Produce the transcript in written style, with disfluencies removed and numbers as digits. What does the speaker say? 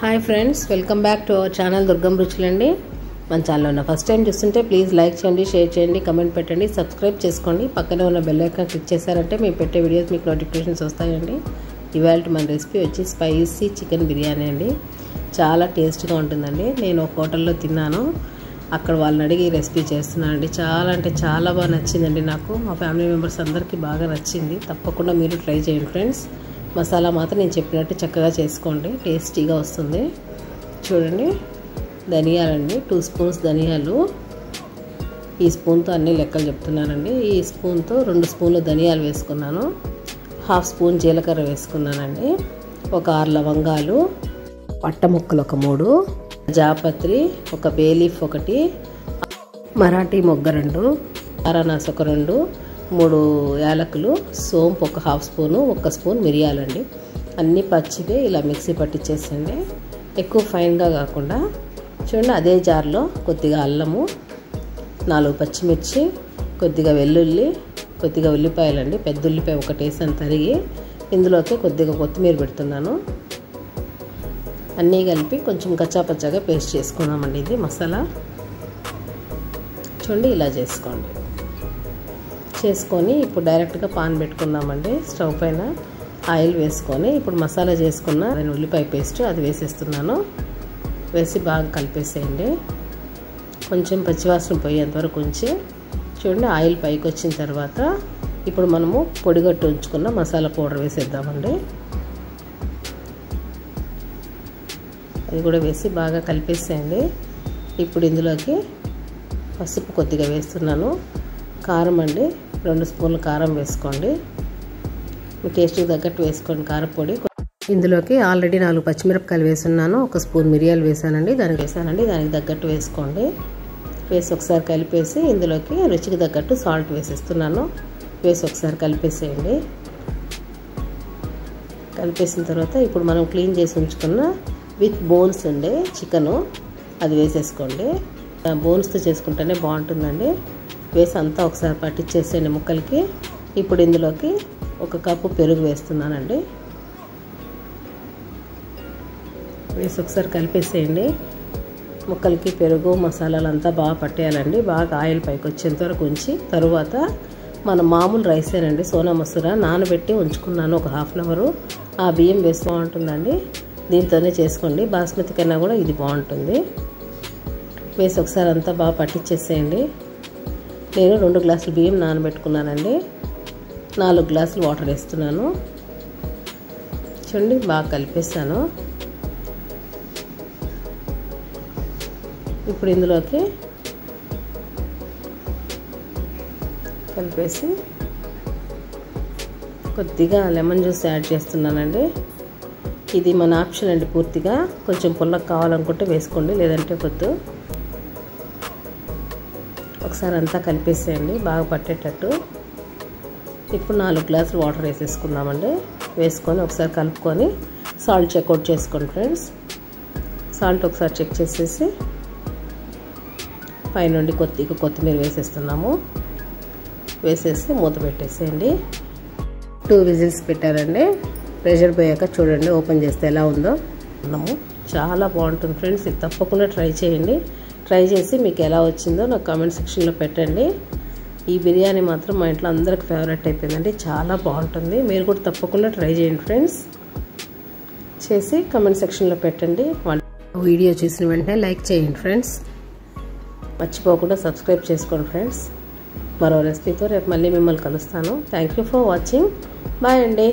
Hi friends, welcome back to our channel Durgam రుచులండి. మన channel ఉన్న ఫస్ట్ టైం చూస్తుంటే ప్లీజ్ లైక్ చేయండి, షేర్ చేయండి, కమెంట్ పెట్టండి, సబ్స్క్రైబ్ చేసుకోండి. పక్కనే ఉన్న బెల్ ఐకాన్ క్లిక్ చేశారంటే మేము పెట్టే వీడియోస్ మీకు నోటిఫికేషన్స్ వస్తాయండి. ఇవాళ మన రెసిపీ వచ్చి స్పైసీ చికెన్ బిర్యానీ అండి. చాలా టేస్ట్గా ఉంటుందండి. నేను ఒక హోటల్లో తిన్నాను, అక్కడ వాళ్ళని అడిగి రెసిపీ చేస్తున్నాను అండి. చాలా అంటే చాలా బాగా నచ్చిందండి. నాకు మా ఫ్యామిలీ మెంబర్స్ అందరికీ బాగా నచ్చింది. తప్పకుండా మీరు ట్రై చేయండి ఫ్రెండ్స్. మసాలా మాత్రం నేను చెప్పినట్టు చక్కగా చేసుకోండి, టేస్టీగా వస్తుంది. చూడండి, ధనియాలండి, 2 స్పూన్స్ ధనియాలు. ఈ స్పూన్తో అన్ని లెక్కలు చెప్తున్నానండి. ఈ స్పూన్తో 2 స్పూన్లు ధనియాలు వేసుకున్నాను, 1/2 స్పూన్ జీలకర్ర వేసుకున్నానండి, ఒక 6 లవంగాలు, పట్ట ముక్కలు ఒక 3, జాపత్రి, ఒక బే లీఫ్ 1, మరాఠీ మొగ్గ 2, అనానాస్ ఒక 2, 3 యాలకులు, సోంపు ఒక 1/2 స్పూను, 1 స్పూన్ మిరియాలండి. అన్నీ పచ్చివే ఇలా మిక్సీ పట్టించేసండి, ఎక్కువ ఫైన్గా కాకుండా. చూడండి, అదే జార్లో కొద్దిగా అల్లము, 4 పచ్చిమిర్చి, కొద్దిగా వెల్లుల్లి, కొద్దిగా ఉల్లిపాయలండి, పెద్ద ఉల్లిపాయ ఒకటి వేసాను తరిగి. ఇందులోకి కొద్దిగా కొత్తిమీర పెడుతున్నాను. అన్నీ కలిపి కొంచెం కచ్చాపచ్చాగా పేస్ట్ చేసుకున్నామండి. ఇది మసాలా చూడండి, ఇలా చేసుకొని ఇప్పుడు డైరెక్ట్గా పాన్ పెట్టుకుందామండి. స్టవ్ పైన ఆయిల్ వేసుకొని ఇప్పుడు మసాలా చేసుకున్న ఉల్లిపాయ పేస్ట్ అది వేసేస్తున్నాను. వేసి బాగా కలిపేసేయండి. కొంచెం పచ్చివాసన పోయేంతవరకు ఉంచి చూడండి, ఆయిల్ పైకి వచ్చిన తర్వాత ఇప్పుడు మనము పొడిగట్టు ఉంచుకున్న మసాలా పౌడర్ వేసేద్దామండి. అది కూడా వేసి బాగా కలిపేసేయండి. ఇప్పుడు ఇందులోకి పసుపు కొద్దిగా వేస్తున్నాను, కారం అండి, 2 స్పూన్లు కారం వేసుకోండి, మీ టేస్ట్కి తగ్గట్టు వేసుకోండి కారపొడి. ఇందులోకి ఆల్రెడీ 4 పచ్చిమిరపకాయలు వేసున్నాను, 1 స్పూన్ మిరియాలు వేసానండి, దానికి తగ్గట్టు వేసుకోండి. వేసి ఒకసారి కలిపేసి ఇందులోకి రుచికి తగ్గట్టు సాల్ట్ వేసేస్తున్నాను. వేసి ఒకసారి కలిపేసేయండి. కలిపేసిన తర్వాత ఇప్పుడు మనం క్లీన్ చేసి ఉంచుకున్న విత్ బోన్స్ ఉండే చికెను అది వేసేసుకోండి. బోన్స్తో చేసుకుంటేనే బాగుంటుందండి. వేసి అంతా ఒకసారి పట్టించేసేయండి ముక్కలకి. ఇప్పుడు ఇందులోకి 1 కప్పు పెరుగు వేస్తున్నానండి. వేసి ఒకసారి కలిపేసేయండి. ముక్కలకి పెరుగు మసాలాలు అంతా బాగా పట్టేయాలండి. బాగా ఆయిల్ పైకి వచ్చేంత వరకు ఉంచి తరువాత మన మామూలు రైసేనండి, సోనా మసూర నానబెట్టి ఉంచుకున్నాను ఒక 1/2 అవర్. ఆ బియ్యం వేసి బాగుంటుందండి. దీంతోనే చేసుకోండి, బాస్మతి కన్నా కూడా ఇది బాగుంటుంది. వేసి ఒకసారి అంతా బాగా పట్టించేసేయండి. నేను 2 గ్లాసులు బియ్యం నానబెట్టుకున్నానండి, 4 గ్లాసులు వాటర్ వేస్తున్నాను. చూడండి, బాగా కలిపేసాను. ఇప్పుడు ఇందులోకి కలిపేసి కొద్దిగా లెమన్ జ్యూస్ యాడ్ చేస్తున్నానండి. ఇది మన ఆప్షన్ అండి, పూర్తిగా. కొంచెం పుల్లగా కావాలనుకుంటే వేసుకోండి, లేదంటే వద్దు. ఒకసారి అంతా కలిపేసేయండి బాగా పట్టేటట్టు. ఇప్పుడు 4 గ్లాసులు వాటర్ వేసేసుకుందామండి. వేసుకొని ఒకసారి కలుపుకొని సాల్ట్ చెక్అవుట్ చేసుకోండి ఫ్రెండ్స్. సాల్ట్ ఒకసారి చెక్ చేసేసి పైనుండి కొద్దిగా కొత్తిమీర వేసేస్తున్నాము. వేసేసి మూత పెట్టేసేయండి. 2 విజిల్స్ పెట్టారండి. ప్రెషర్ పోయాక చూడండి, ఓపెన్ చేస్తే ఎలా ఉందో. చాలా బాగుంటుంది ఫ్రెండ్స్, ఇది తప్పకుండా ట్రై చేయండి. ట్రై చేసి మీకు ఎలా వచ్చిందో నాకు కామెంట్ సెక్షన్లో పెట్టండి. ఈ బిర్యానీ మాత్రం మా ఇంట్లో అందరికి ఫేవరెట్ అయిపోయిందండి. చాలా బాగుంటుంది. మీరు కూడా తప్పకుండా ట్రై చేయండి ఫ్రెండ్స్. చేసి కామెంట్ సెక్షన్లో పెట్టండి. వీడియో చూసిన వెంటనే లైక్ చేయండి ఫ్రెండ్స్. మర్చిపోకుండా సబ్స్క్రైబ్ చేసుకోండి ఫ్రెండ్స్. మరో రెసిపీతో రేపు మళ్ళీ మిమ్మల్ని కలుస్తాను. Thank you for watching. Bye అండి.